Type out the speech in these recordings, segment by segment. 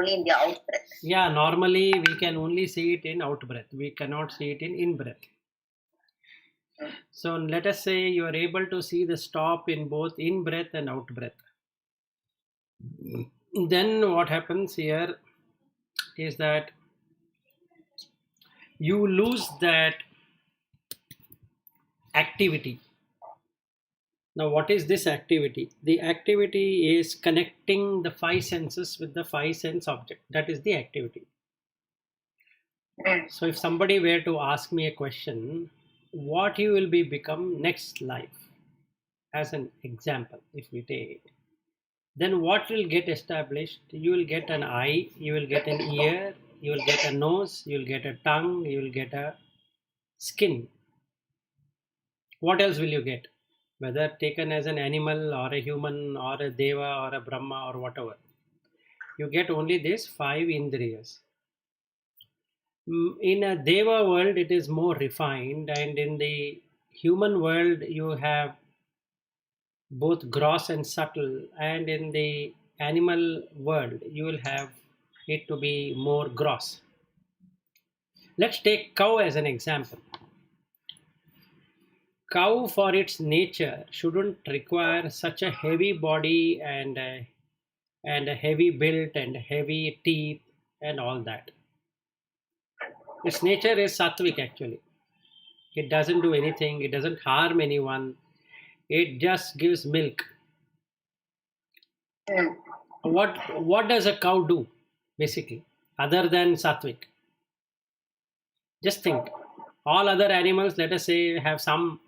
only in the out breath. Yeah, normally we can only see it in out breath. We cannot see it in breath. So let us say you are able to see the stop in both in breath and out breath. Then what happens here is that you lose that activity. Now, what is this activity? The activity is connecting the five senses with the five sense object. That is the activity. So, if somebody were to ask me a question, what you will be become next life, as an example, if we take, then what will get established? You will get an eye, you will get an ear, you will get a nose, you will get a tongue, you will get a skin. What else will you get? Whether taken as an animal or a human or a deva or a brahma or whatever, you get only these five indriyas. In a deva world it is more refined, and in the human world you have both gross and subtle, and in the animal world you will have it to be more gross. Let's take cow as an example. Cow, for its nature, shouldn't require such a heavy body and a heavy build and heavy teeth and all that. Its nature is sattvic actually. It doesn't do anything, it doesn't harm anyone, it just gives milk. What does a cow do basically other than sattvic? Just think. All other animals, let us say, have some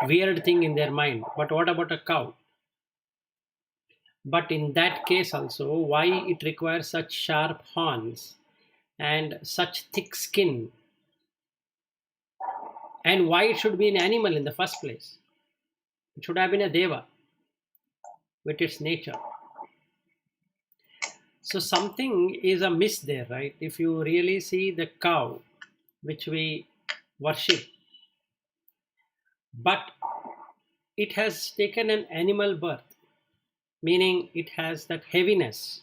weird thing in their mind, but what about a cow? But in that case also, why it requires such sharp horns and such thick skin, and why it should be an animal in the first place? It should have been a deva with its nature. So something is amiss there, right? If you really see the cow which we worship, but it has taken an animal birth, meaning it has that heaviness.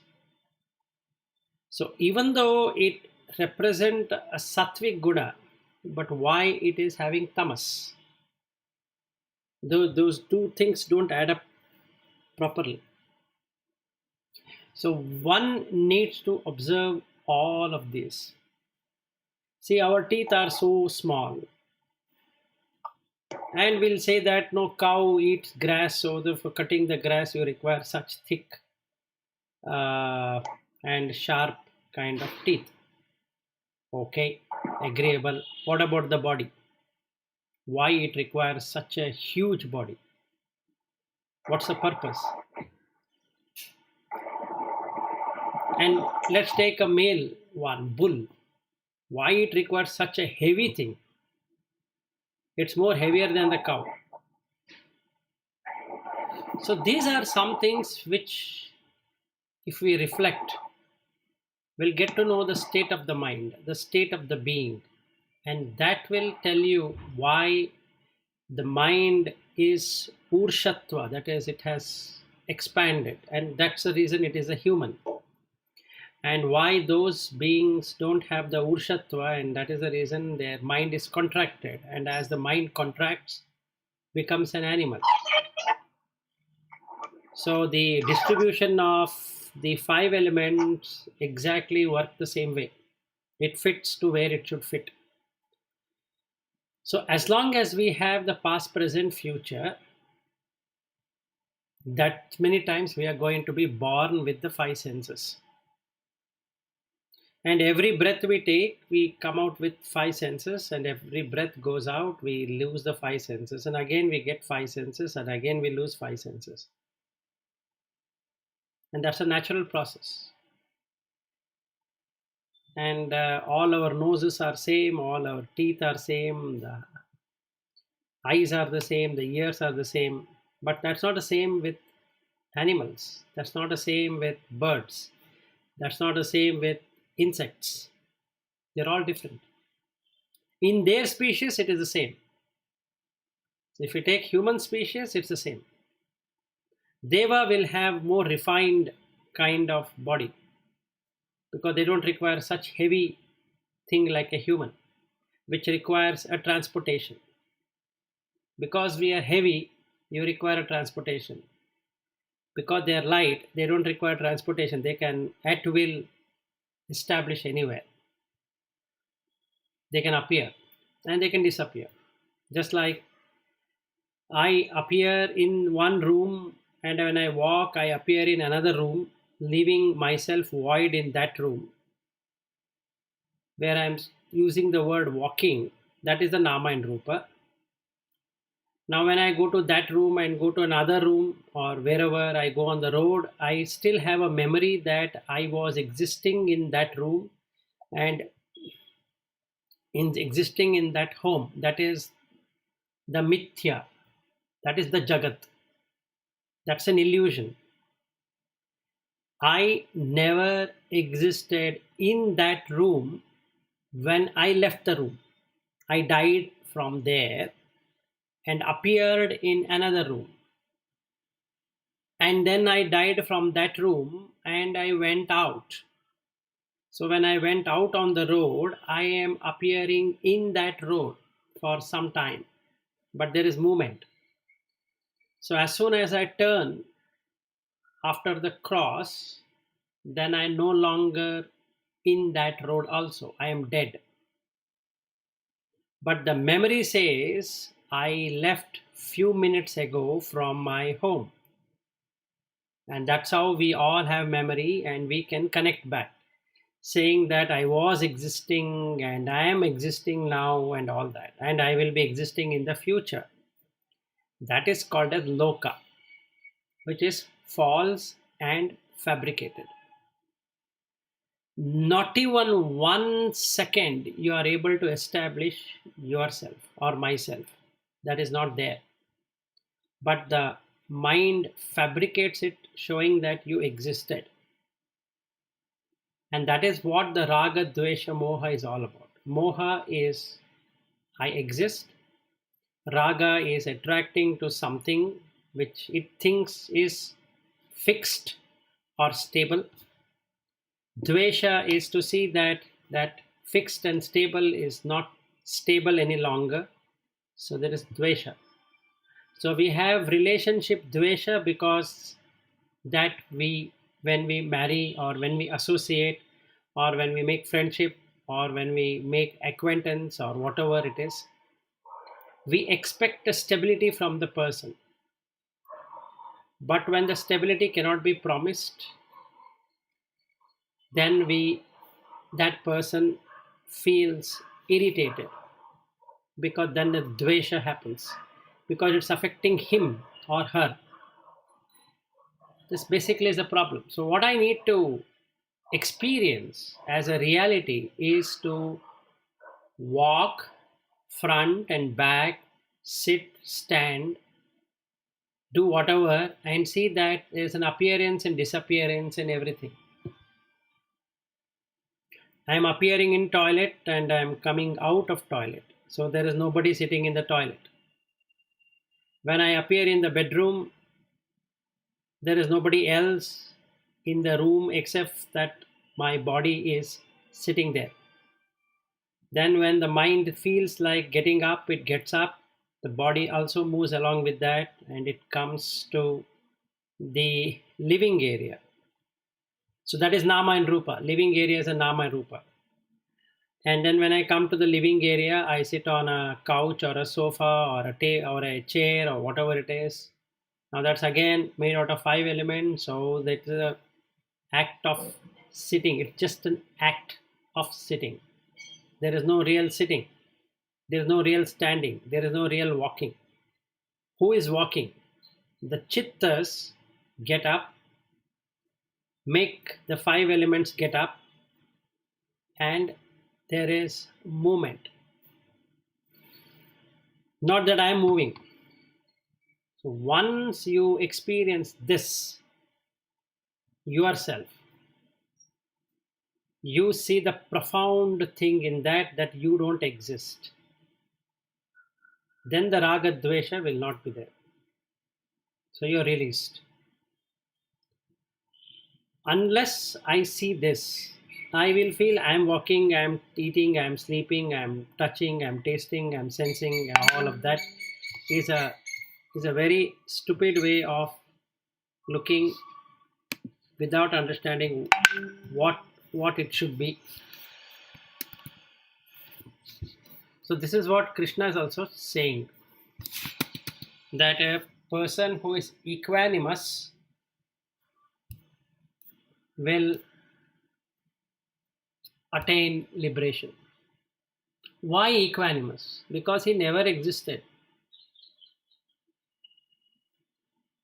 So even though it represents a sattvic guna, but why it is having tamas? Those two things don't add up properly. So one needs to observe all of this. See, our teeth are so small, and we'll say that no, cow eats grass, so for cutting the grass you require such thick and sharp kind of teeth. Okay, agreeable. What about the body? Why it requires such a huge body? What's the purpose? And let's take a male one, bull. Why it requires such a heavy thing? It's more heavier than the cow. So these are some things which, if we reflect, we'll get to know the state of the mind, the state of the being, and that will tell you why the mind is urshatva, that is, it has expanded, and that's the reason it is a human. And why those beings don't have the urshatva, and that is the reason their mind is contracted, and as the mind contracts, becomes an animal. So the distribution of the five elements exactly work the same way. It fits to where it should fit. So as long as we have the past, present, future, that many times we are going to be born with the five senses. And every breath we take, we come out with five senses, and every breath goes out, we lose the five senses, and again we get five senses, and again we lose five senses. And that's a natural process. And all our noses are same, all our teeth are same, the eyes are the same, the ears are the same, but that's not the same with animals, that's not the same with birds, that's not the same with insects. They're all different. In their species it is the same. If you take human species, it's the same. Deva will have more refined kind of body, because they don't require such heavy thing like a human, which requires a transportation. Because we are heavy, you require a transportation. Because they are light, they don't require transportation. They can at will establish anywhere. They can appear and they can disappear. Just like I appear in one room, and when I walk, I appear in another room, leaving myself void in that room. Where I'm using the word walking, that is the Nama and Rupa. Now, when I go to that room and go to another room, or wherever I go on the road, I still have a memory that I was existing in that room and in existing in that home. That is the mithya, that is the jagat, that's an illusion. I never existed in that room when I left the room. I died from there and appeared in another room. And then I died from that room and I went out. So when I went out on the road, I am appearing in that road for some time, but there is movement. So as soon as I turn after the cross, then I no longer in that road also. I am dead. But the memory says I left few minutes ago from my home. And that's how we all have memory and we can connect back, saying that I was existing and I am existing now and all that. And I will be existing in the future. That is called as loka, which is false and fabricated. Not even 1 second you are able to establish yourself or myself. That is not there. But the mind fabricates it, showing that you existed. And that is what the raga, dvesha, moha is all about. Moha is I exist. Raga is attracting to something which it thinks is fixed or stable. Dvesha is to see that that fixed and stable is not stable any longer. So there is dvesha. So we have relationship dvesha because that we, when we marry or when we associate or when we make friendship or when we make acquaintance or whatever it is, we expect a stability from the person. But when the stability cannot be promised, then that person feels irritated, because then the dvesha happens, because it's affecting him or her. This basically is the problem. So what I need to experience as a reality is to walk front and back, sit, stand, do whatever, and see that there's an appearance and disappearance in everything. I am appearing in toilet and I am coming out of toilet. So there is nobody sitting in the toilet. When I appear in the bedroom, there is nobody else in the room except that my body is sitting there. Then when the mind feels like getting up, it gets up. The body also moves along with that and it comes to the living area. So that is Nama and Rupa. Living area is a Nama and Rupa. And then when I come to the living area, I sit on a couch or a sofa or a chair or whatever it is. Now that's again made out of 5 elements. So that's the act of sitting. It's just an act of sitting. There is no real sitting. There is no real standing. There is no real walking. Who is walking? The chittas get up, make the 5 elements get up, and there is movement. Not that I am moving. So once you experience this yourself, you see the profound thing in that you don't exist. Then the raga dvesha will not be there. So you're released. Unless I see this, I will feel I'm walking, I'm eating, I'm sleeping, I'm touching, I'm tasting, I'm sensing. All of that is a very stupid way of looking without understanding what it should be. So this is what Krishna is also saying, that a person who is equanimous will attain liberation. Why equanimous? Because he never existed.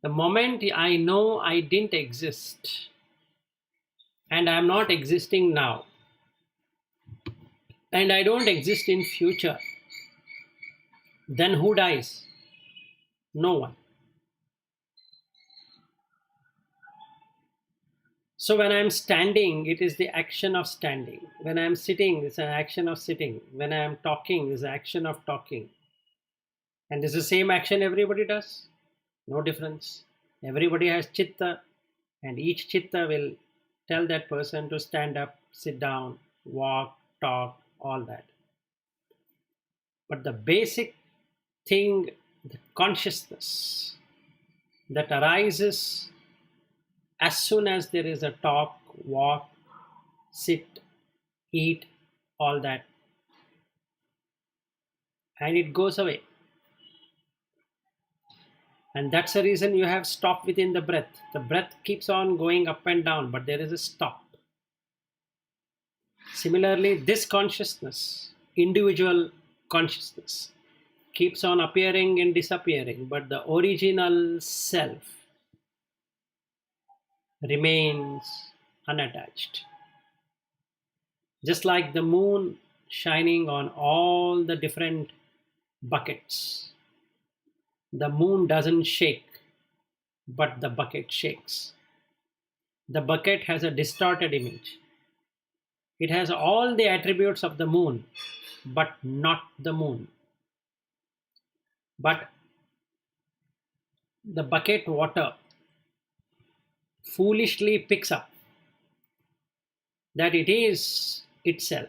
The moment I know I didn't exist and I'm not existing now and I don't exist in future, then who dies? No one. So when I'm standing, it is the action of standing. When I'm sitting, it's an action of sitting. When I'm talking, it's an action of talking. And it's the same action everybody does. No difference. Everybody has chitta, and each chitta will tell that person to stand up, sit down, walk, talk, all that. But the basic thing, the consciousness that arises as soon as there is a talk, walk, sit, eat, all that, and it goes away. And that's the reason you have stop within the breath. The breath keeps on going up and down, but there is a stop. Similarly, this consciousness, individual consciousness, keeps on appearing and disappearing, but the original self remains unattached. Just like the moon shining on all the different buckets, the moon doesn't shake, but the bucket shakes. The bucket has a distorted image. It has all the attributes of the moon, but not the moon. But the bucket water foolishly picks up that it is itself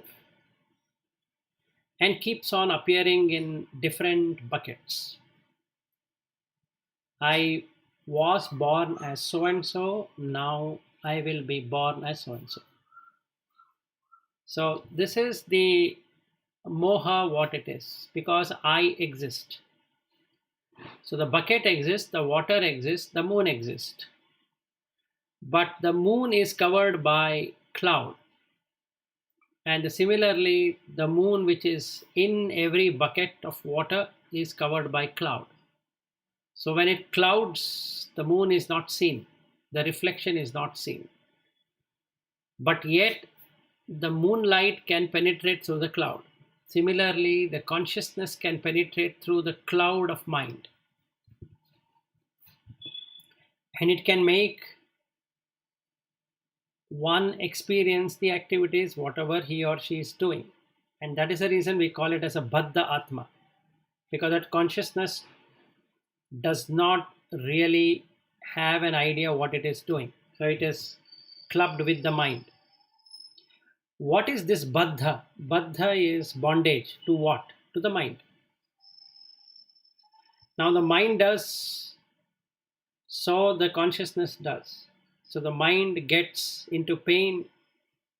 and keeps on appearing in different buckets. I was born as so and so, now I will be born as so and so. So this is the moha, what it is, because I exist. So the bucket exists, the water exists, the moon exists. But the moon is covered by cloud. And similarly, the moon which is in every bucket of water is covered by cloud. So when it clouds, the moon is not seen. The reflection is not seen. But yet, the moonlight can penetrate through the cloud. Similarly, the consciousness can penetrate through the cloud of mind. And it can make one experience the activities, whatever he or she is doing. And that is the reason we call it as a Baddha Atma. Because that consciousness does not really have an idea what it is doing. So it is clubbed with the mind. What is this Baddha? Baddha is bondage to what? To the mind. Now the mind does, so the consciousness does. So the mind gets into pain,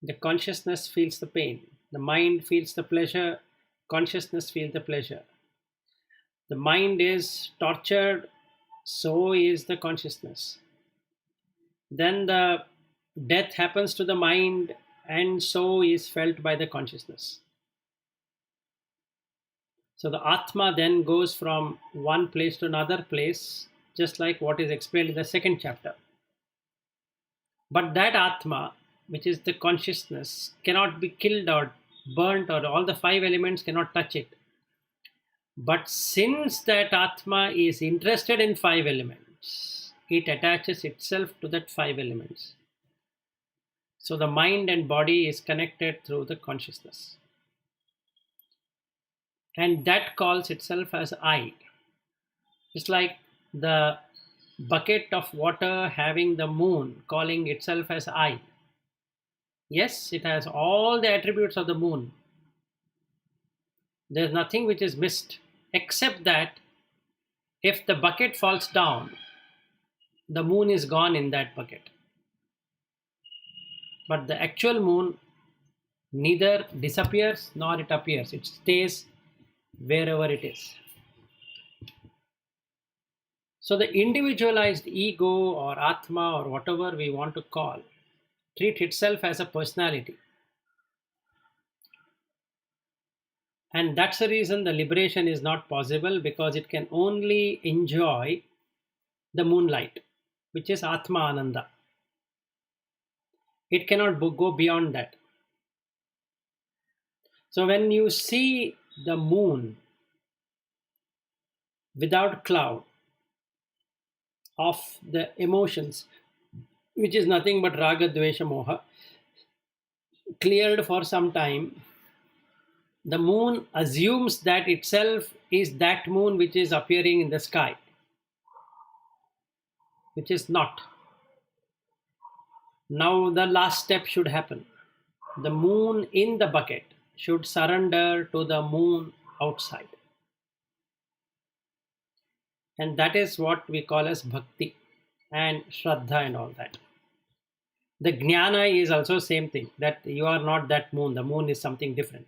the consciousness feels the pain. The mind feels the pleasure, consciousness feels the pleasure. The mind is tortured, so is the consciousness. Then the death happens to the mind, and so is felt by the consciousness. So the Atma then goes from one place to another place, just like what is explained in the second chapter. But that Atma, which is the consciousness, cannot be killed or burnt, or all the five elements cannot touch it. But since that Atma is interested in five elements, it attaches itself to that five elements. So the mind and body is connected through the consciousness. And that calls itself as I. It's like the bucket of water having the moon calling itself as I. Yes, it has all the attributes of the moon. There's nothing which is missed, except that if the bucket falls down, the moon is gone in that bucket. But the actual moon neither disappears nor it appears. It stays wherever it is. So the individualized ego or Atma or whatever we want to call treat itself as a personality. And that's the reason the liberation is not possible, because it can only enjoy the moonlight, which is Atma Ananda. It cannot go beyond that. So when you see the moon without cloud of the emotions, which is nothing but Raga, Dvesha, Moha, cleared for some time, the moon assumes that itself is that moon which is appearing in the sky, which is not. Now the last step should happen. The moon in the bucket should surrender to the moon outside. And that is what we call as bhakti and shraddha and all that. The jnana is also same thing, that you are not that moon, the moon is something different.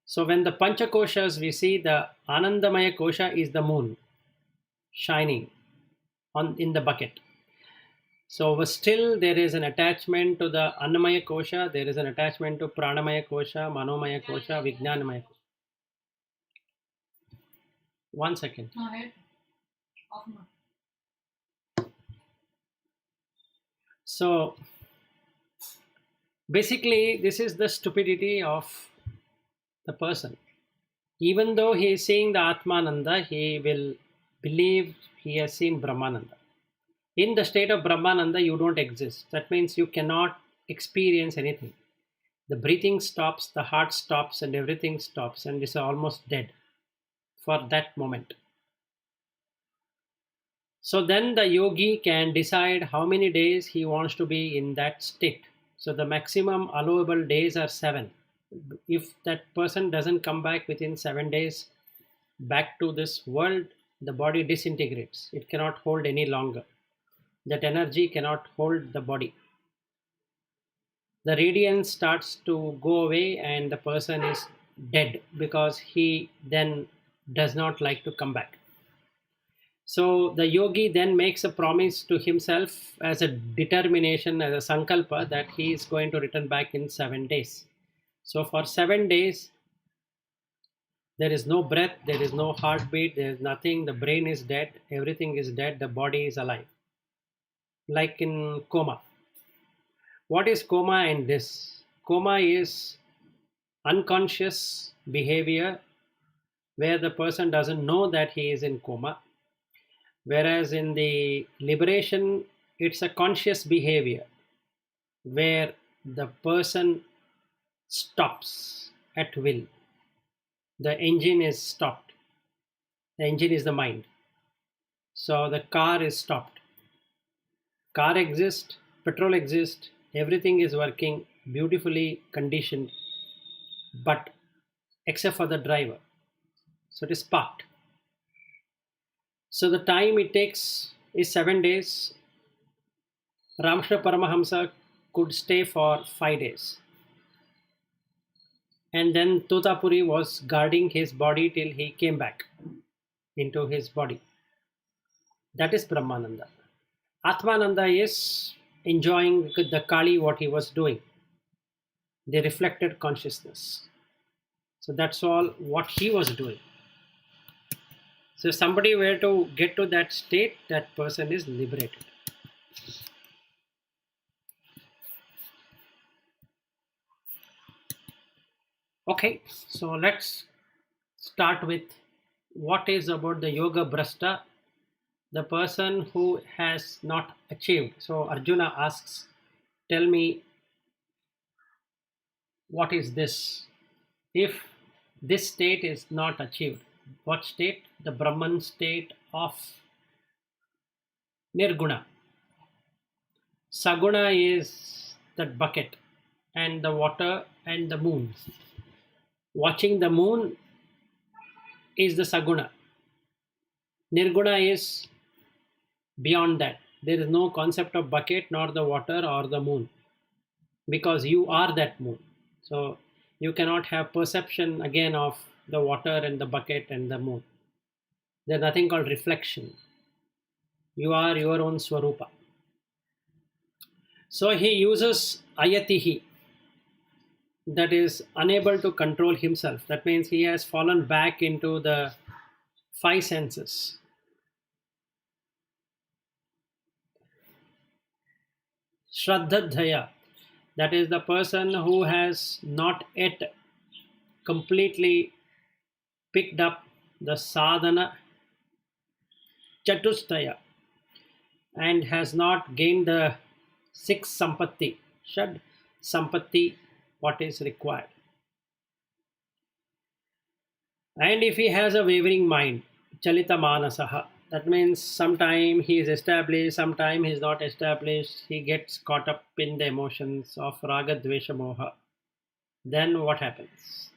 So when the panchakoshas we see, the Anandamaya kosha is the moon shining in the bucket. So still there is an attachment to the Annamaya kosha, there is an attachment to Pranamaya kosha, Manomaya kosha, Vijnanamaya kosha. One second. So basically this is the stupidity of the person. Even though he is seeing the Atmananda, he will believe he has seen Brahmananda. In the state of Brahmananda, you don't exist. That means you cannot experience anything. The breathing stops, the heart stops, and everything stops, and is almost dead for that moment. So then the yogi can decide how many days he wants to be in that state. So the maximum allowable days are 7. If that person doesn't come back within 7 days back to this world, the body disintegrates. It cannot hold any longer. That energy cannot hold the body. The radiance starts to go away and the person is dead, because he then does not like to come back. So the yogi then makes a promise to himself as a determination, as a sankalpa, that he is going to return back in 7 days. So for 7 days, there is no breath, there is no heartbeat, there is nothing. The brain is dead, everything is dead, the body is alive. Like in coma. What is coma in this? Coma is unconscious behavior where the person doesn't know that he is in coma. Whereas in the liberation, it's a conscious behavior where the person stops at will. The engine is stopped. The engine is the mind. So the car is stopped. Car exists, petrol exists, everything is working beautifully conditioned, but except for the driver. So it is parked. So the time it takes is 7 days. Ramkrishna Paramahamsa could stay for 5 days. And then Totapuri was guarding his body till he came back into his body. That is Brahmananda. Atmananda is enjoying the Kali, what he was doing. The reflected consciousness. So that's all what he was doing. So if somebody were to get to that state, that person is liberated. Okay, so let's start with what is about the yoga brashta, the person who has not achieved. So Arjuna asks, tell me, what is this? If this state is not achieved, what state? The Brahman state of Nirguna. Saguna is that bucket. and the water and the moon. Watching the moon is the saguna. Nirguna is beyond that. There is no concept of bucket, nor the water or the moon, because you are that moon. So you cannot have perception again of the water and the bucket and the moon. There's nothing called reflection. You are your own swarupa. So he uses ayatihi, that is unable to control himself. That means he has fallen back into the five senses. Shraddhadhaya, that is the person who has not yet completely picked up the sadhana chatustaya and has not gained the six sampatti, shad sampatti, what is required. And if he has a wavering mind, chalita manasaha, that means sometime he is established, sometime he is not established, he gets caught up in the emotions of raga, dvesha, moha. Then what happens?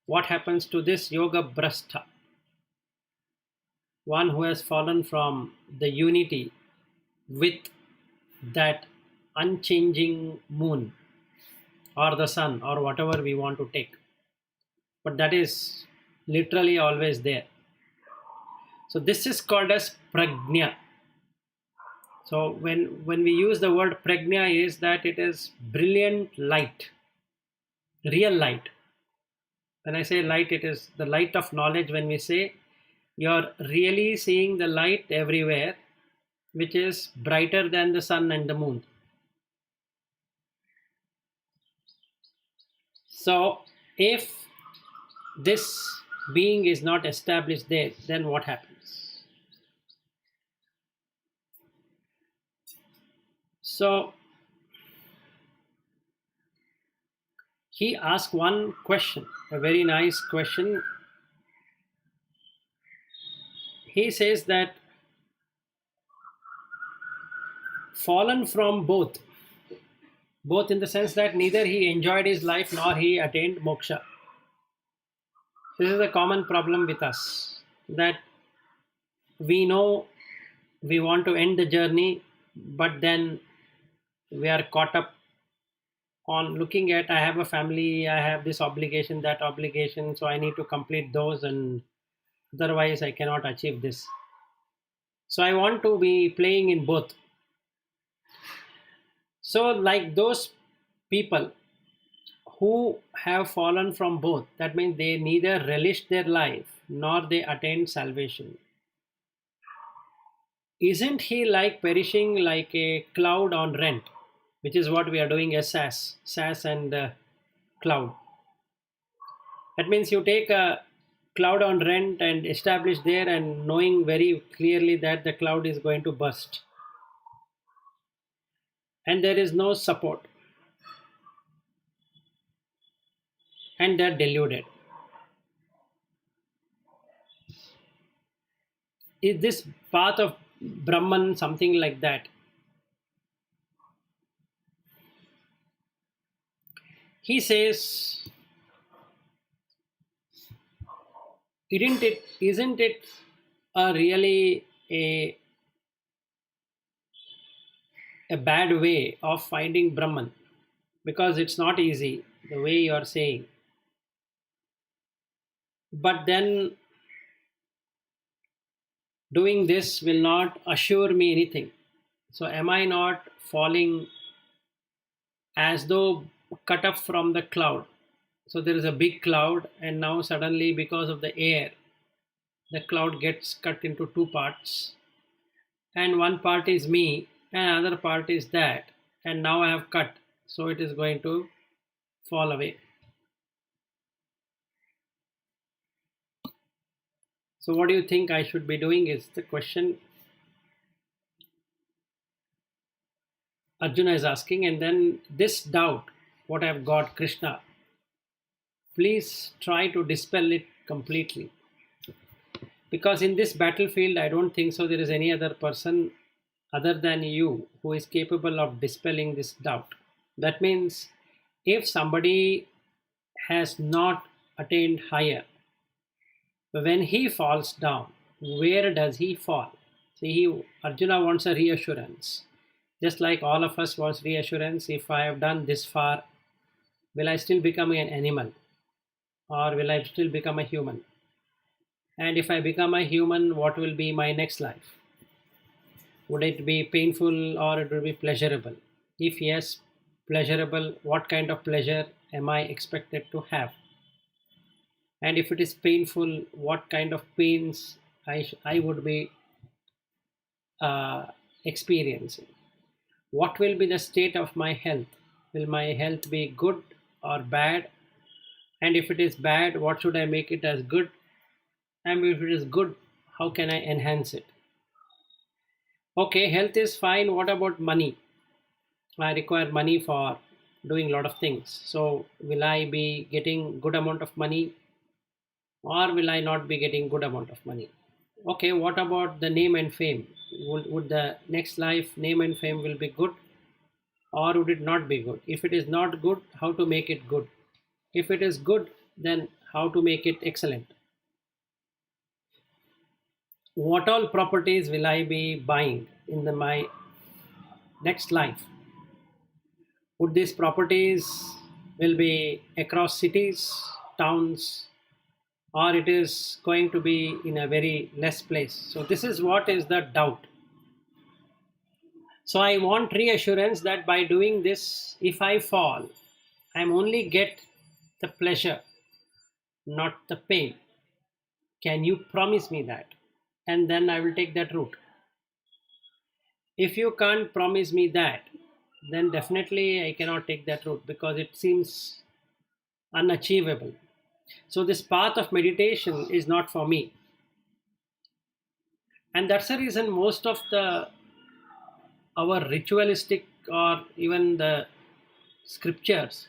What happens to this yoga brastha? One who has fallen from the unity with that unchanging moon or the sun or whatever we want to take. But that is literally always there. So this is called as prajna. So when we use the word prajna, is that it is brilliant light, real light. When I say light, it is the light of knowledge. When we say you're really seeing the light everywhere, which is brighter than the sun and the moon. So if this being is not established there, then what happens? So he asked one question, a very nice question. He says that fallen from both in the sense that neither he enjoyed his life nor he attained moksha. This is a common problem with us, that we know we want to end the journey, but then we are caught up on looking at, I have a family, I have this obligation, that obligation, so I need to complete those, and otherwise I cannot achieve this. So I want to be playing in both. So like those people who have fallen from both, that means they neither relished their life nor they attained salvation. Isn't he like perishing like a cloud on rent, which is what we are doing as SAS and cloud. That means you take a cloud on rent and establish there, and knowing very clearly that the cloud is going to burst and there is no support, and they're deluded. Is this path of Brahman something like that? He says, isn't it a really a bad way of finding Brahman? Because it's not easy the way you are saying. But then doing this will not assure me anything. So am I not falling as though cut up from the cloud? So there is a big cloud, and now suddenly because of the air, the cloud gets cut into two parts, and one part is me and another part is that, and now I have cut, so it is going to fall away. So what do you think I should be doing is the question Arjuna is asking. And then this doubt, what I've got, Krishna, please try to dispel it completely. Because in this battlefield, I don't think so there is any other person other than you who is capable of dispelling this doubt. That means If somebody has not attained higher, when he falls down, where does he fall? See, Arjuna wants a reassurance. Just like all of us wants reassurance, if I have done this far, will I still become an animal? Or will I still become a human? And if I become a human, what will be my next life? Would it be painful or it will be pleasurable? If yes, pleasurable, what kind of pleasure am I expected to have? And if it is painful, what kind of pains I would be uh, experiencing? What will be the state of my health? Will my health be good or bad? And if it is bad, what should I make it as good? And if it is good, how can I enhance it? Okay, health is fine. What about money? I require money for doing a lot of things. So will I be getting good amount of money or will I not be getting good amount of money? Okay, what about the name and fame? Would the next life name and fame will be good or would it not be good? If it is not good, how to make it good? If it is good, then how to make it excellent? What all properties will I be buying in my next life? Would these properties will be across cities, towns, or it is going to be in a very less place? So this is what is the doubt. So I want reassurance that by doing this, if I fall, I'm only get the pleasure, not the pain. Can you promise me that? And then I will take that route. If you can't promise me that, then definitely I cannot take that route because it seems unachievable. So this path of meditation is not for me. And that's the reason most of the our ritualistic or even the scriptures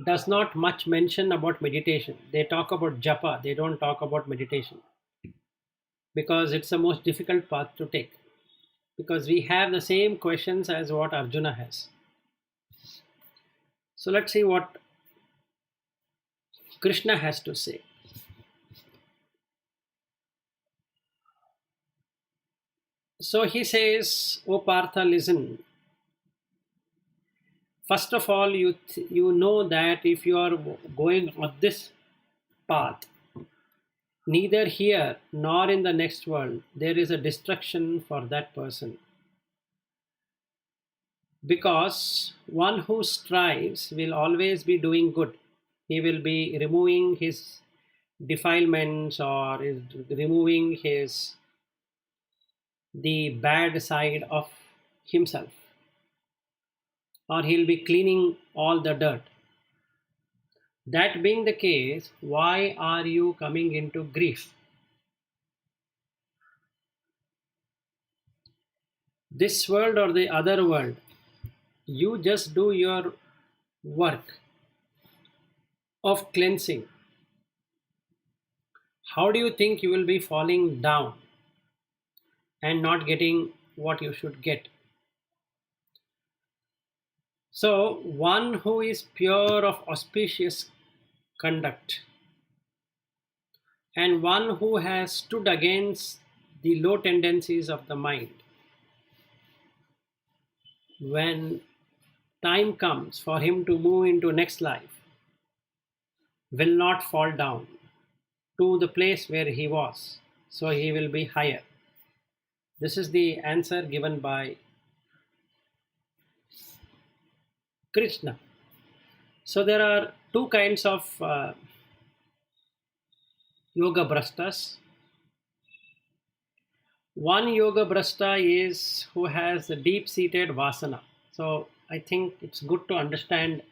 does not much mention about meditation. They talk about japa, they don't talk about meditation because it's the most difficult path to take. Because we have the same questions as what Arjuna has. So let's see what Krishna has to say. So he says, O Partha, listen. First of all, you know that if you are going on this path, neither here nor in the next world there is a destruction for that person. Because one who strives will always be doing good. He will be removing his defilements or is removing his the bad side of himself, or he'll be cleaning all the dirt. That being the case, why are you coming into grief? This world or the other world, you just do your work of cleansing. How do you think you will be falling down and not getting what you should get? So, one who is pure of auspicious conduct and one who has stood against the low tendencies of the mind, when time comes for him to move into next life, will not fall down to the place where he was, so he will be higher. This is the answer given by Krishna. So there are two kinds of yoga brastas. One yoga brasta is who has a deep seated vasana. So I think it's good to understand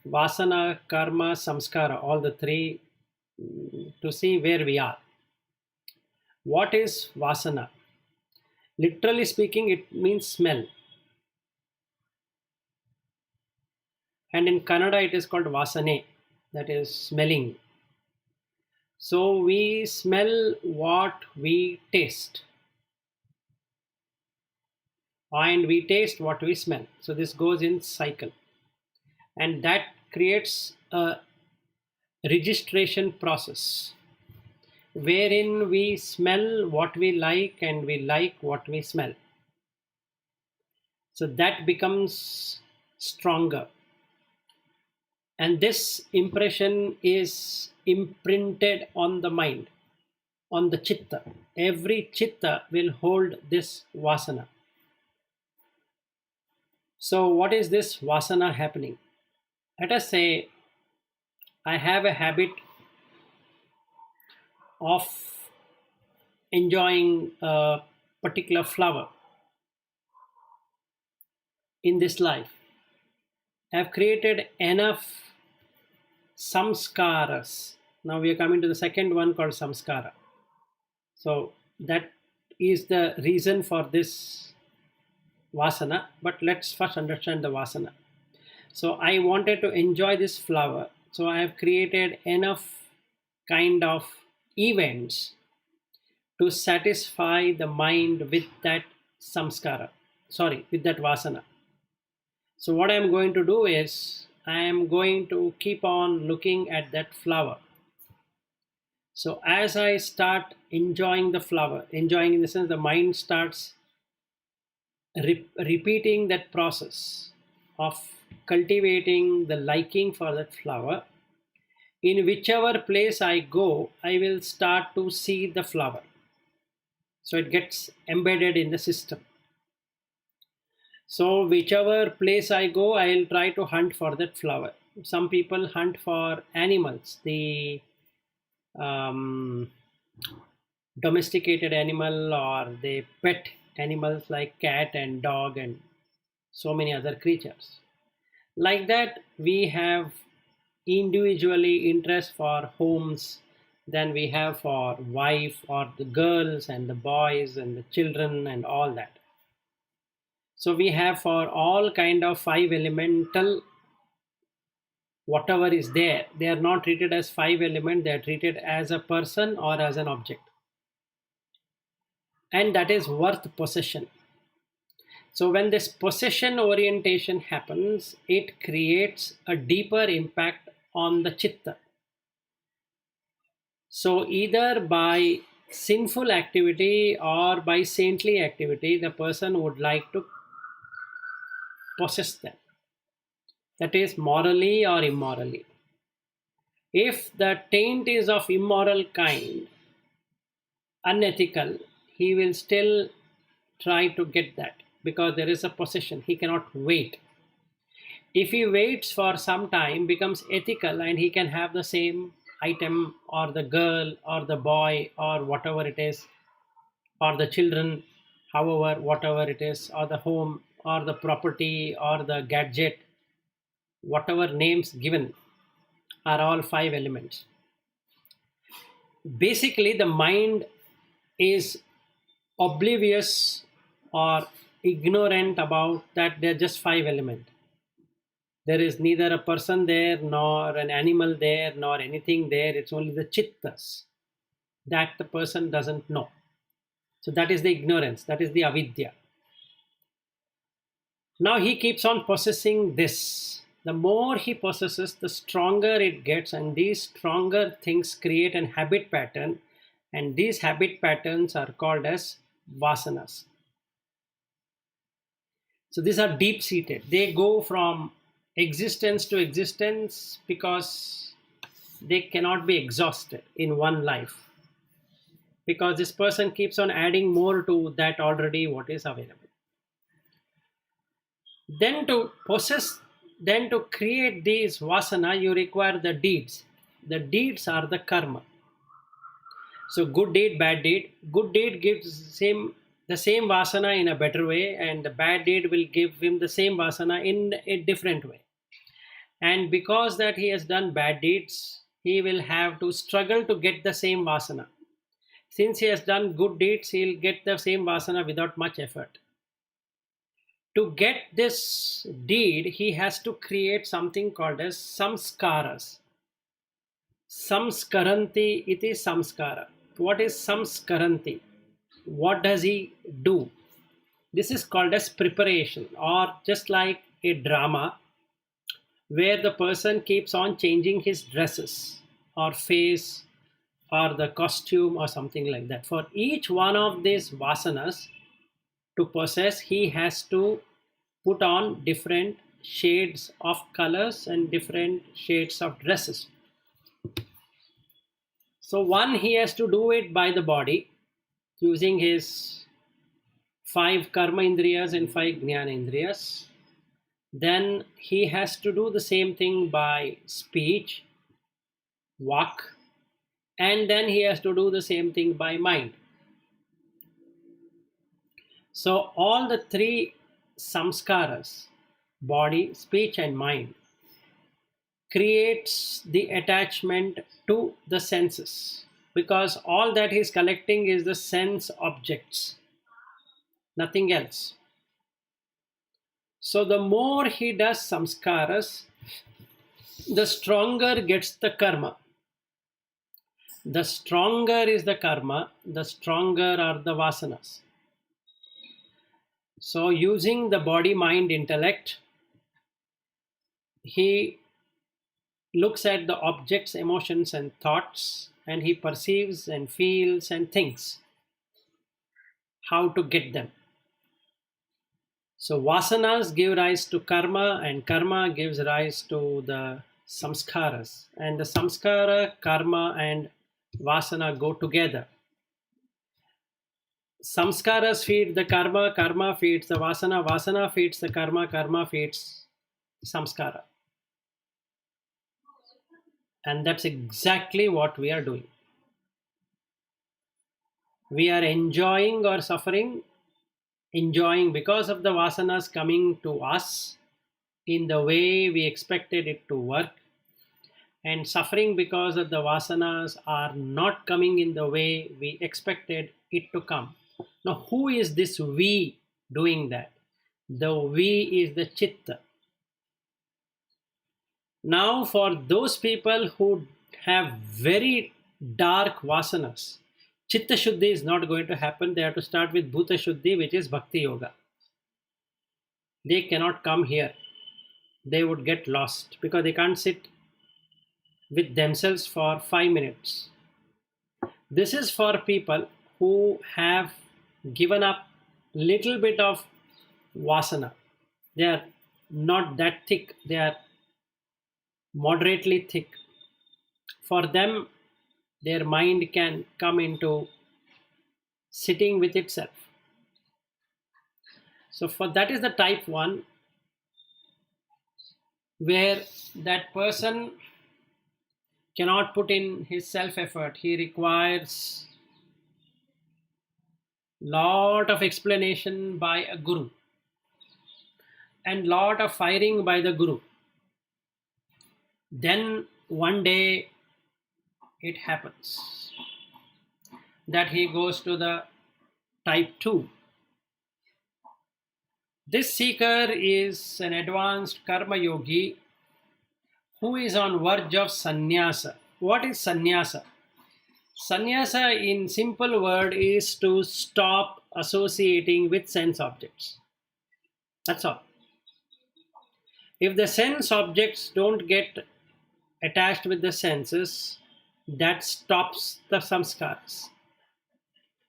vasana, karma, samskara, all the three, to see where we are. What is vasana? Literally speaking, it means smell. And in Kannada, it is called vasane, that is smelling. So we smell what we taste, and we taste what we smell. So this goes in cycle, and that creates a registration process wherein we smell what we like and we like what we smell. So that becomes stronger. And this impression is imprinted on the mind, on the chitta. Every chitta will hold this vasana. So, what is this vasana happening? Let us say I have a habit of enjoying a particular flower in this life. I have created enough samskaras. Now we are coming to the second one called samskara. So that is the reason for this vasana. But let's first understand the vasana. So I wanted to enjoy this flower. So I have created enough kind of events to satisfy the mind with that samskara. Sorry, with that vasana. So what I am going to do is I am going to keep on looking at that flower. So as I start enjoying the flower, enjoying in the sense the mind starts repeating that process of cultivating the liking for that flower. In whichever place I go, I will start to see the flower. So it gets embedded in the system. So whichever place I go, I will try to hunt for that flower. Some people hunt for animals, the domesticated animal, or they pet animals like cat and dog and so many other creatures. Like that, we have individually interest for homes, then we have for wife or the girls and the boys and the children and all that. So we have for all kind of five elemental, whatever is there, they are not treated as five element, they are treated as a person or as an object. And that is worth possession. So when this possession orientation happens, it creates a deeper impact on the chitta. So either by sinful activity or by saintly activity, the person would like to possess them. That is morally or immorally. If the taint is of immoral kind, unethical, he will still try to get that because there is a possession. He cannot wait. If he waits for some time, becomes ethical, and he can have the same item or the girl or the boy or whatever it is, or the children, however, whatever it is, or the home or the property or the gadget, whatever names given are all five elements. Basically, the mind is oblivious or ignorant about that they're just five elements. There is neither a person there, nor an animal there, nor anything there. It's only the chittas that the person doesn't know. So that is the ignorance, that is the avidya. Now he keeps on possessing this. The more he possesses, the stronger it gets, and these stronger things create an habit pattern, and these habit patterns are called as vasanas. So these are deep seated. They go from existence to existence because they cannot be exhausted in one life. Because this person keeps on adding more to that already what is available. Then to possess, then to create these vasana, you require the deeds. The deeds are the karma. So good deed, bad deed. Good deed gives the same vasana in a better way, and the bad deed will give him the same vasana in a different way. And because that he has done bad deeds, he will have to struggle to get the same vasana. Since he has done good deeds, he will get the same vasana without much effort. To get this deed, he has to create something called as samskaras. Samskaranti iti samskara. What is samskaranti? What does he do? This is called as preparation, or just like a drama. where the person keeps on changing his dresses or face or the costume or something like that. For each one of these vasanas to possess, he has to put on different shades of colors and different shades of dresses. So, one, he has to do it by the body using his five karma indriyas and five jnana indriyas. Then he has to do the same thing by speech, walk, and then he has to do the same thing by mind. So, all the three samskaras, body, speech, and mind, creates the attachment to the senses, because all that he's collecting is the sense objects, nothing else. So, the more he does samskaras, the stronger gets the karma. The stronger is the karma, the stronger are the vasanas. So, using the body, mind, intellect, he looks at the objects, emotions, and thoughts, and he perceives and feels and thinks how to get them. So, vasanas give rise to karma, and karma gives rise to the samskaras. And the samskara, karma, and vasana go together. Samskaras feed the karma, karma feeds the vasana, vasana feeds the karma, karma feeds samskara. And that's exactly what we are doing. We are enjoying or suffering, enjoying because of the vasanas coming to us in the way we expected it to work, and suffering because of the vasanas are not coming in the way we expected it to come. Now, who is this we doing that? The we is the chitta. Now, for those people who have very dark vasanas, chitta shuddhi is not going to happen. They have to start with bhuta shuddhi, which is bhakti yoga. They cannot come here. They would get lost because they can't sit with themselves for 5 minutes. This is for people who have given up little bit of vasana. They are not that thick, they are moderately thick. For them, their mind can come into sitting with itself. So for that is the type 1, where that person cannot put in his self effort. He requires lot of explanation by a guru and lot of firing by the guru. Then one day it happens that he goes to the type 2. This seeker is an advanced karma yogi who is on verge of sannyasa. What is sannyasa? Sannyasa, in simple word, is to stop associating with sense objects. That's all. If the sense objects don't get attached with the senses, that stops the samskaras.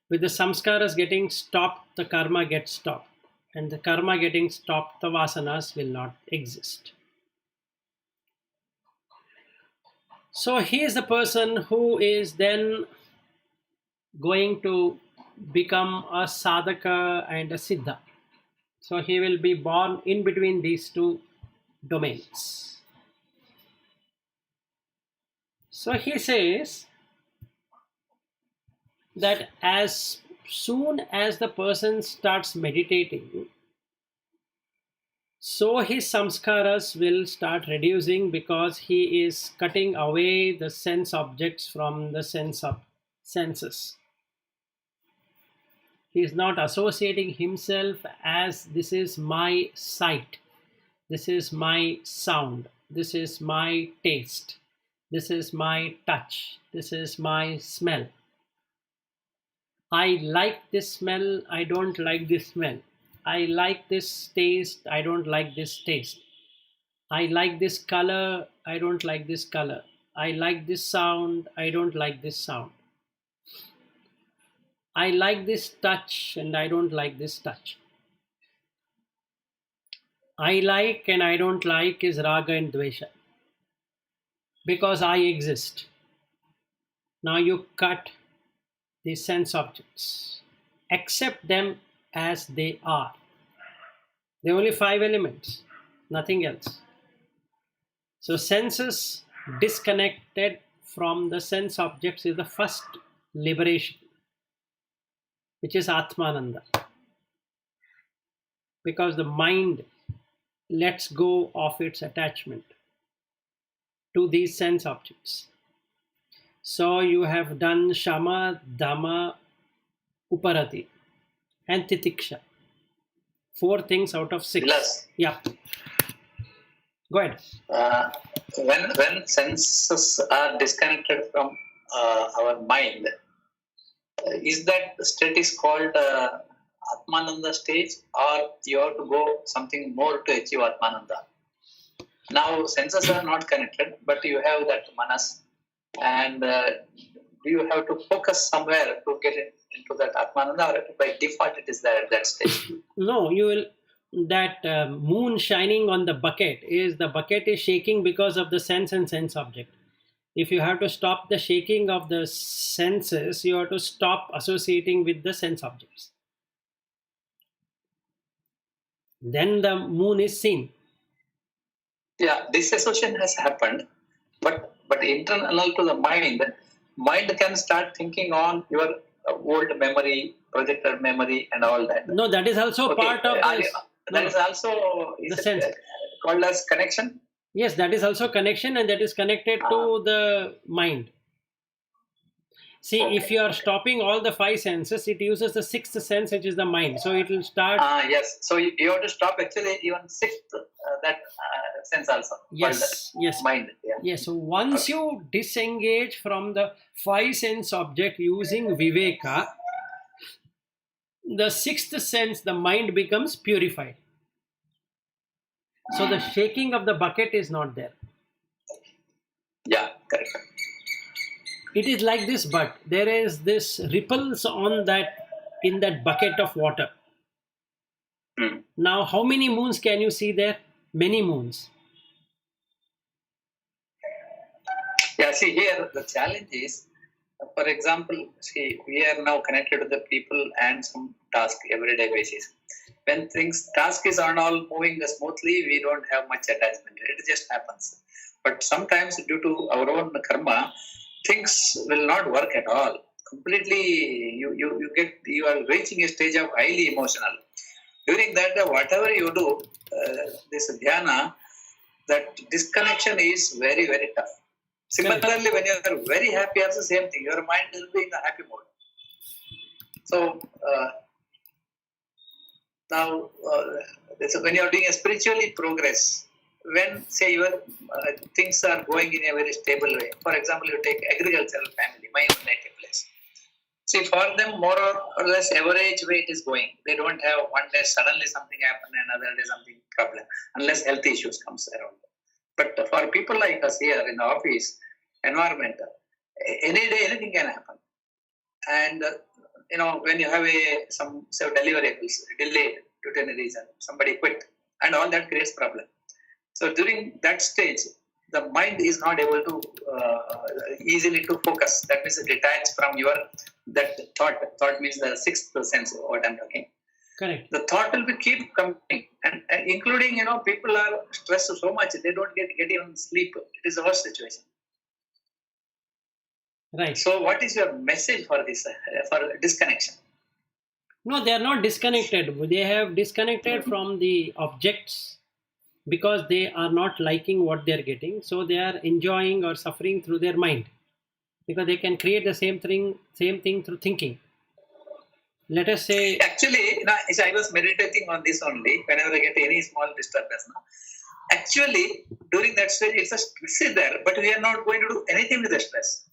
With the samskaras getting stopped, the karma gets stopped. And the karma getting stopped, the vasanas will not exist. So he is the person who is then going to become a sadhaka and a siddha. So he will be born in between these two domains. So he says that as soon as the person starts meditating, so his samskaras will start reducing, because he is cutting away the sense objects from the senses. He is not associating himself as this is my sight, this is my sound, this is my taste, this is my touch, this is my smell. I like this smell, I don't like this smell. I like this taste, I don't like this taste. I like this color, I don't like this color. I like this sound, I don't like this sound. I like this touch and I don't like this touch. I like and I don't like is raga and dvesha. Because I exist. Now you cut the sense objects. Accept them as they are. There are only 5 elements, nothing else. So senses disconnected from the sense objects is the first liberation, which is Atmananda. Because the mind lets go of its attachment to these sense objects. So you have done Shama, Dhamma, Uparati and Titiksha. 4 things out of 6. Yes. Yeah. Go ahead. When senses are disconnected from our mind, is that state is called Atmananda stage, or you have to go something more to achieve Atmananda? Now senses are not connected, but you have that manas, and do you have to focus somewhere to get into that Atmananda, or by default it is there at that stage? No, you will. That moon shining on the bucket is shaking because of the sense and sense object. If you have to stop the shaking of the senses, you have to stop associating with the sense objects. Then the moon is seen. Yeah, this association has happened, but internal to the mind can start thinking on your old memory, projected memory, and all that. No, that is also part of this. That is also the sense called as connection. Yes, that is also connection, and that is connected to the mind. See, if you are stopping all the 5 senses, it uses the 6th sense, which is the mind. So it will start. Yes. So you have to stop actually even 6th that sense also. Yes. Yes. Mind. Yeah. Yes. So once you disengage from the 5 sense object using viveka, the 6th sense, the mind becomes purified. So the shaking of the bucket is not there. Yeah, correct. It is like this, but there is this ripples on that, in that bucket of water. Now, how many moons can you see there? Many moons. Yeah, see here the challenge is, for example, see, we are now connected to the people and some task everyday basis. When task is on all moving smoothly, we don't have much attachment. It just happens. But sometimes due to our own karma, things will not work at all. Completely, you are reaching a stage of highly emotional. During that, whatever you do, this dhyana, that disconnection is very, very tough. Similarly, when you are very happy, also same thing. Your mind will be in a happy mode. So now, when you are doing a spiritually progress, when say your things are going in a very stable way. For example, you take agricultural family, my own native place. See, for them, more or less average way it is going. They don't have one day suddenly something happen, another day something problem, unless health issues comes around. But for people like us here in the office environment, any day anything can happen. And when you have some deliverables delayed due to any reason, somebody quit, and all that creates problem. So during that stage, the mind is not able to easily to focus. That means detach from that thought. Thought means the 6th sense. What I'm talking. Correct. The thought will keep coming, and including people are stressed so much they don't get even sleep. It is a worse situation. Right. So, what is your message for this for disconnection? No, they are not disconnected. They have disconnected from the objects because they are not liking what they are getting. So they are enjoying or suffering through their mind because they can create the same thing through thinking. Let us say. Actually, I was meditating on this only. Whenever I get any small disturbance, actually during that stage, it's a stress is there, but we are not going to do anything with the stress.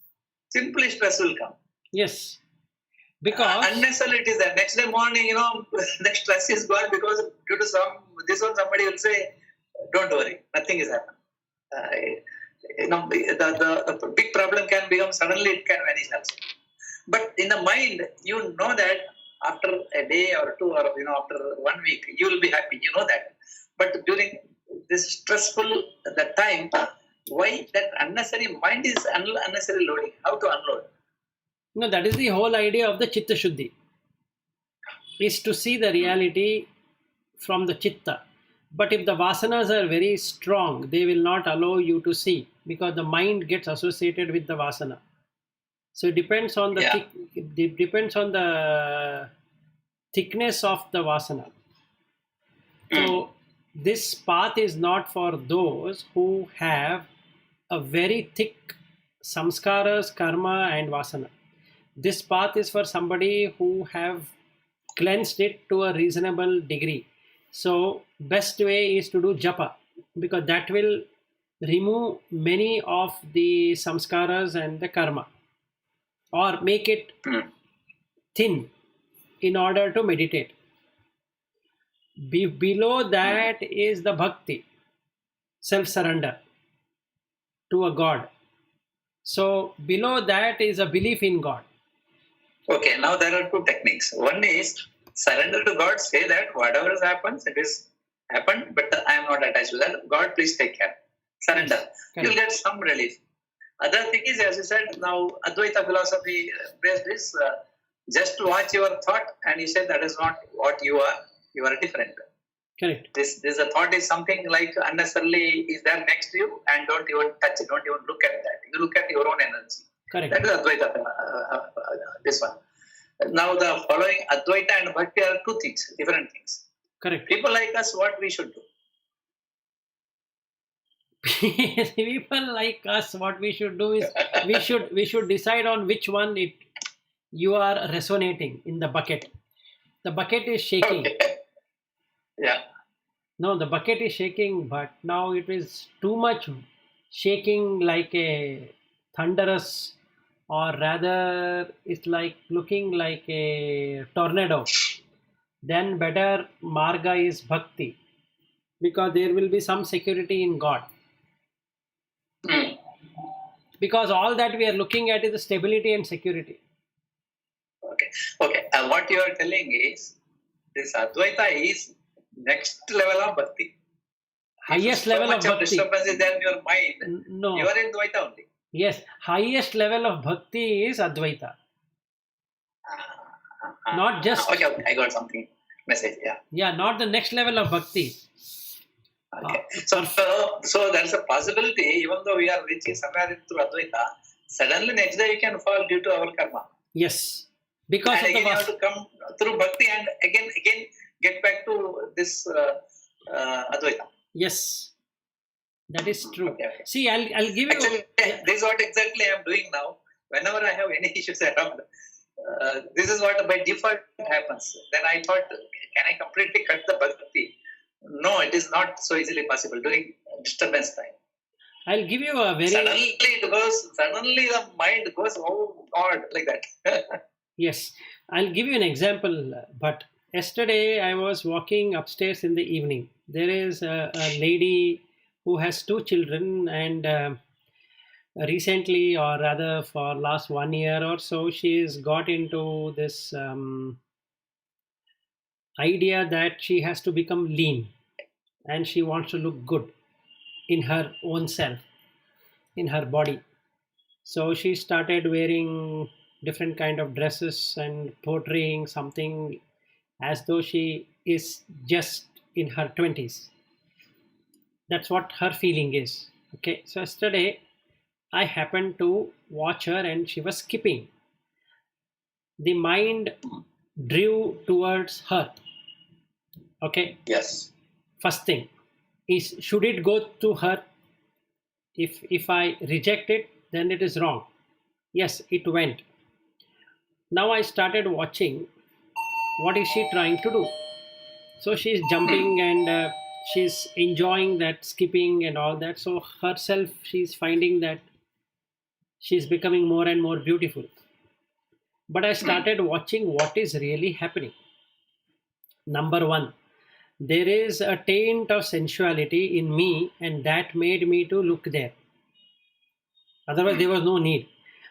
Simply stress will come. Yes. Because unnecessarily it is there. Next day morning, the stress is gone because due to somebody will say, don't worry, nothing is happening. The big problem can become suddenly it can vanish also. But in the mind, you know that after a day or two, or after 1 week, you will be happy. You know that. But during this stressful the time, why that unnecessary mind is unnecessary loading? How to unload? No, that is the whole idea of the Chitta Shuddhi, is to see the reality from the Chitta. But if the vasanas are very strong, they will not allow you to see, because the mind gets associated with the vasana. So it depends on the Yeah. it depends on the thickness of the vasana. So this path is not for those who have a very thick samskaras, karma, and vasana. This path is for somebody who have cleansed it to a reasonable degree. So best way is to do japa, because that will remove many of the samskaras and the karma, or make it thin in order to meditate. Below that is the bhakti, self-surrender to a God. So below that is a belief in God. Okay, now there are two techniques. One is surrender to God, say that whatever has happened, it is happened, but I am not attached to that. God, please take care. Surrender. Yes, You'll get some relief. Other thing is, as you said, now Advaita philosophy based is just watch your thought, and you say that is not what you are. You are different. Correct. This a thought is something like unnecessarily is there next to you, and don't even touch it, don't even look at that. You look at your own energy. Correct. That is Advaita. This one. Now the following Advaita and Bhakti are two things, different things. Correct. People like us, what we should do? People like us, what we should do is we should decide on which one you are resonating in the bucket. The bucket is shaking. Okay. Yeah. No, the bucket is shaking, but now it is too much shaking, like a thunderous, or rather it's like looking like a tornado. Then better marga is bhakti, because there will be some security in God. Because all that we are looking at is the stability and security. Okay. What you are telling is this Advaita is next level of bhakti. Highest So level much of of bhakti. disturbance is there in your mind. No. You are in Dvaita only. Yes, highest level of bhakti is Advaita. Not just. Okay, I got something. Message. Yeah. Yeah, not the next level of bhakti. Okay. So there is a possibility, even though we are reaching somewhere through Advaita, suddenly next day we can fall due to our karma. Yes. Because And of again the you have to come through bhakti and again get back to this Advaita. Yes. That is true. Okay. See, I'll give you. Actually, this is what exactly I am doing now. Whenever I have any issues around, this is what by default happens. Then I thought, can I completely cut the bhakti? No, it is not so easily possible during disturbance time. I'll give you a very. Suddenly the mind goes, oh God, like that. Yes, I'll give you an example. But yesterday I was walking upstairs in the evening. There is a lady who has two children, and recently, or rather for last 1 year or so, she's got into this idea that she has to become lean, and she wants to look good in her own self, in her body. So she started wearing different kind of dresses and portraying something as though she is just in her 20s. That's what her feeling is. Okay, so yesterday I happened to watch her and she was skipping. The mind drew towards her. Okay. Yes. First thing is, should it go to her? If I reject it, then it is wrong. Yes, it went. Now I started watching what is she trying to do. So she's jumping and she's enjoying that skipping and all that. So herself, she's finding that she's becoming more and more beautiful. But I started watching what is really happening. Number one, there is a taint of sensuality in me, and that made me to look there. Otherwise, there was no need.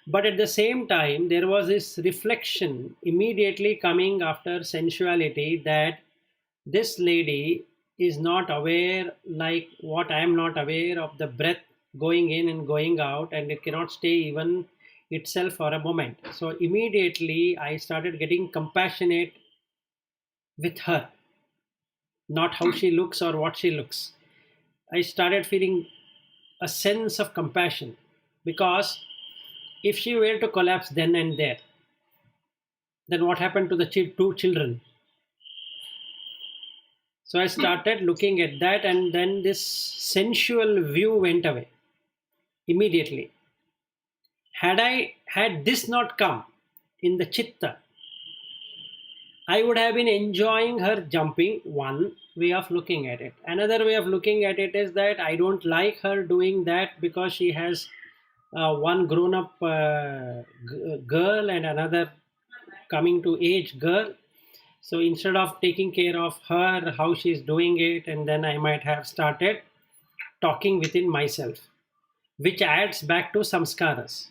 But at the same time, there was this reflection immediately coming after sensuality that this lady is not aware, like what I am not aware of, the breath going in and going out, and it cannot stay even itself for a moment. So immediately I started getting compassionate with her, not how she looks or what she looks. I started feeling a sense of compassion, because if she were to collapse then and there, then what happened to the two children? So I started looking at that, and then this sensual view went away immediately. Had this not come in the chitta, I would have been enjoying her jumping. One way of looking at it. Another way of looking at it is that I don't like her doing that because she has one grown-up girl and another coming to age girl. So instead of taking care of her, how she's doing it, and then I might have started talking within myself, which adds back to samskaras.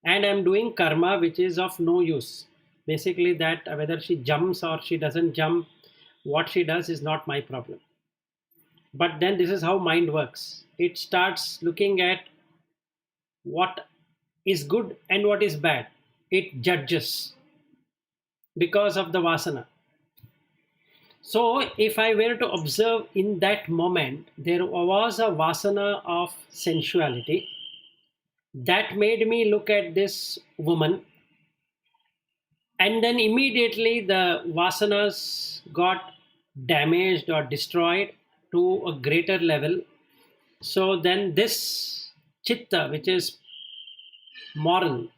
And I'm doing karma, which is of no use. Basically, that whether she jumps or she doesn't jump, what she does is not my problem. But then this is how mind works. It starts looking at what is good and what is bad. It judges because of the vasana. So if I were to observe in that moment, there was a vasana of sensuality that made me look at this woman, and then immediately the vasanas got damaged or destroyed to a greater level. So then this chitta, which is moral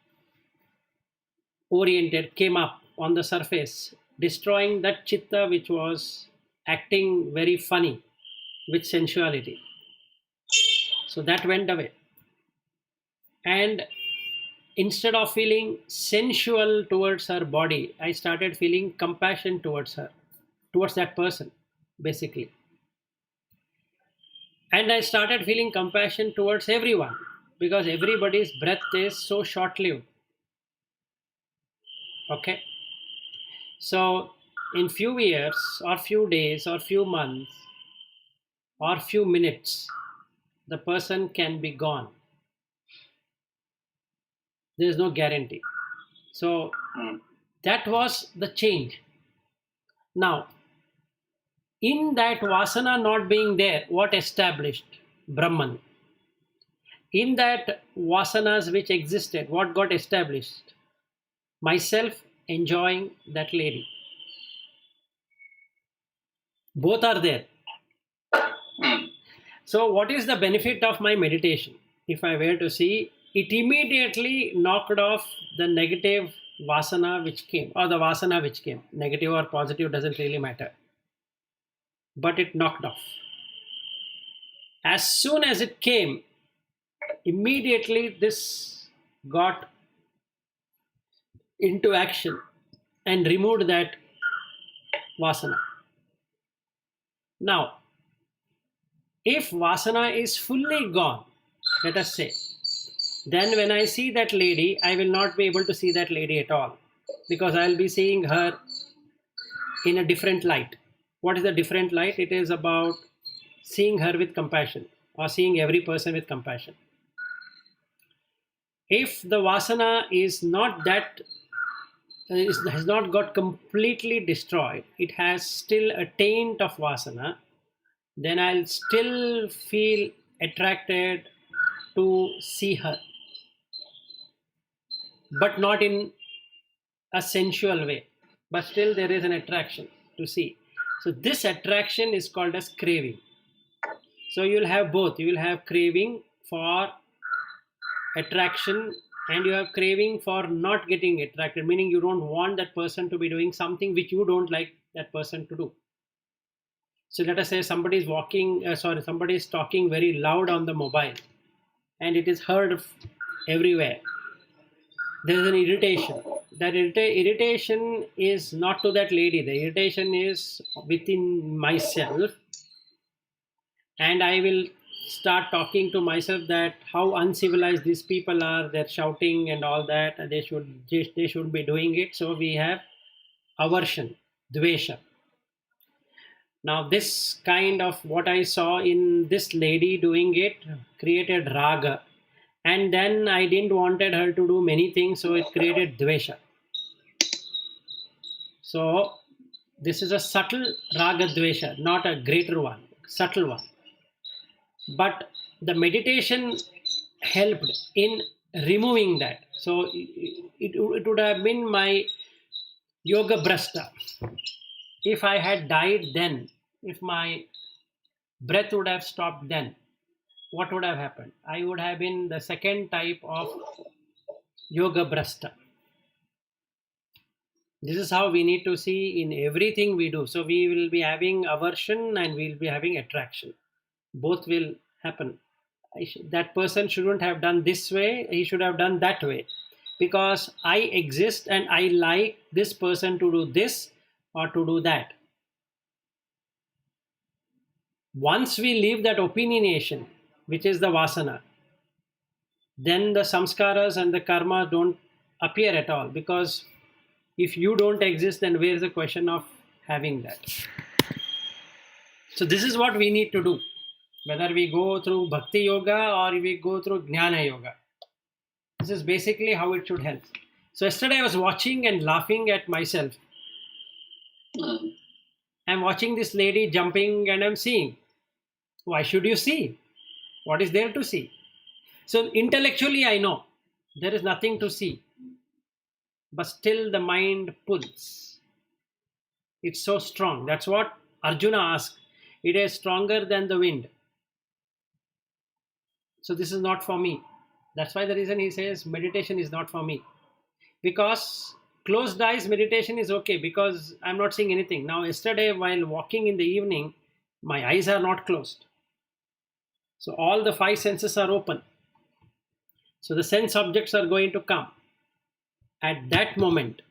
oriented, came up on the surface, destroying that chitta which was acting very funny with sensuality. So that went away. And instead of feeling sensual towards her body, I started feeling compassion towards her, towards that person, basically. And I started feeling compassion towards everyone, because everybody's breath is so short-lived. Okay? So in few years or few days or few months or few minutes, the person can be gone. There is no guarantee. So that was the change. Now, in that vasana not being there, what established? Brahman. In that vasanas which existed, what got established? Myself enjoying that lady. Both are there. So what is the benefit of my meditation? If I were to see, it immediately knocked off the negative vasana which came, or the vasana which came. Negative or positive doesn't really matter. But it knocked off. As soon as it came, immediately this got into action and removed that vasana. Now, if vasana is fully gone, let us say, then when I see that lady, I will not be able to see that lady at all, because I will be seeing her in a different light. What is the different light? It is about seeing her with compassion, or seeing every person with compassion. If the vasana is not that, has not got completely destroyed, it has still a taint of vasana, then I'll still feel attracted to see her, but not in a sensual way, but still there is an attraction to see. So this attraction is called as craving. So you'll have both. You will have craving for attraction, and you have craving for not getting attracted, meaning you don't want that person to be doing something which you don't like that person to do. So let us say somebody is talking very loud on the mobile, and it is heard everywhere. There is an irritation. that irritation is not to that lady. The irritation is within myself, and I will start talking to myself that how uncivilized these people are. They're shouting and all that. And they should be doing it. So we have aversion, dvesha. Now this kind of what I saw in this lady doing it created raga, and then I didn't wanted her to do many things, so it created dvesha. So this is a subtle raga dvesha, not a greater one, subtle one. But the meditation helped in removing that. So it would have been my yoga brasta. If I had died then, if my breath would have stopped then, what would have happened? I would have been the second type of yoga brasta. This is how we need to see in everything we do. So we will be having aversion and we'll be having attraction. Both will happen. That person shouldn't have done this way, he should have done that way. Because I exist and I like this person to do this or to do that. Once we leave that opinionation, which is the vasana, then the samskaras and the karma don't appear at all. Because if you don't exist, then where is the question of having that? So this is what we need to do. Whether we go through bhakti yoga or we go through jnana yoga. This is basically how it should help. So yesterday I was watching and laughing at myself. I'm watching this lady jumping and I'm seeing. Why should you see? What is there to see? So intellectually I know there is nothing to see. But still the mind pulls. It's so strong. That's what Arjuna asked. It is stronger than the wind. So this is not for me. That's why the reason he says meditation is not for me. Because closed eyes meditation is okay because I'm not seeing anything. Now yesterday while walking in the evening, my eyes are not closed. So all the five senses are open. So the sense objects are going to come. At that moment,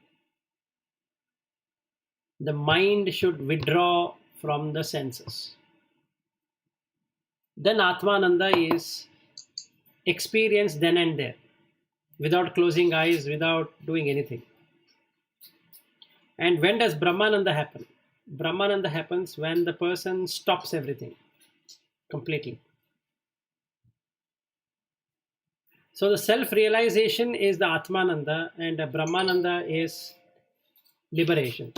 the mind should withdraw from the senses. Then Atmananda is experienced then and there, without closing eyes, without doing anything. And when does Brahmananda happen? Brahmananda happens when the person stops everything completely. So the self-realization is the Atmananda and the Brahmananda is liberation.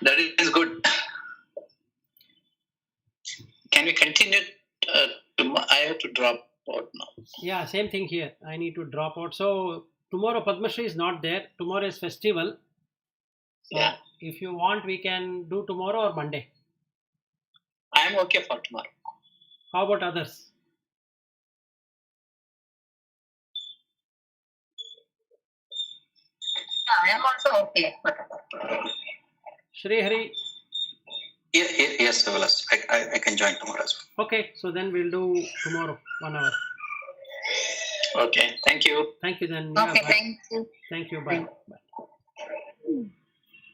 That is good. Can we continue? I have to drop out now. Yeah, same thing here. I need to drop out. So tomorrow Padma Shri is not there. Tomorrow is festival. So Yeah. if you want, we can do tomorrow or Monday. I am okay for tomorrow. How about others? I am also okay. Shri Hari. Yes, Vilas. I can join tomorrow as well. Okay, so then we'll do tomorrow, 1 hour. Okay, thank you. Thank you then. Okay, bye. thank you. Thank you. Bye. Bye.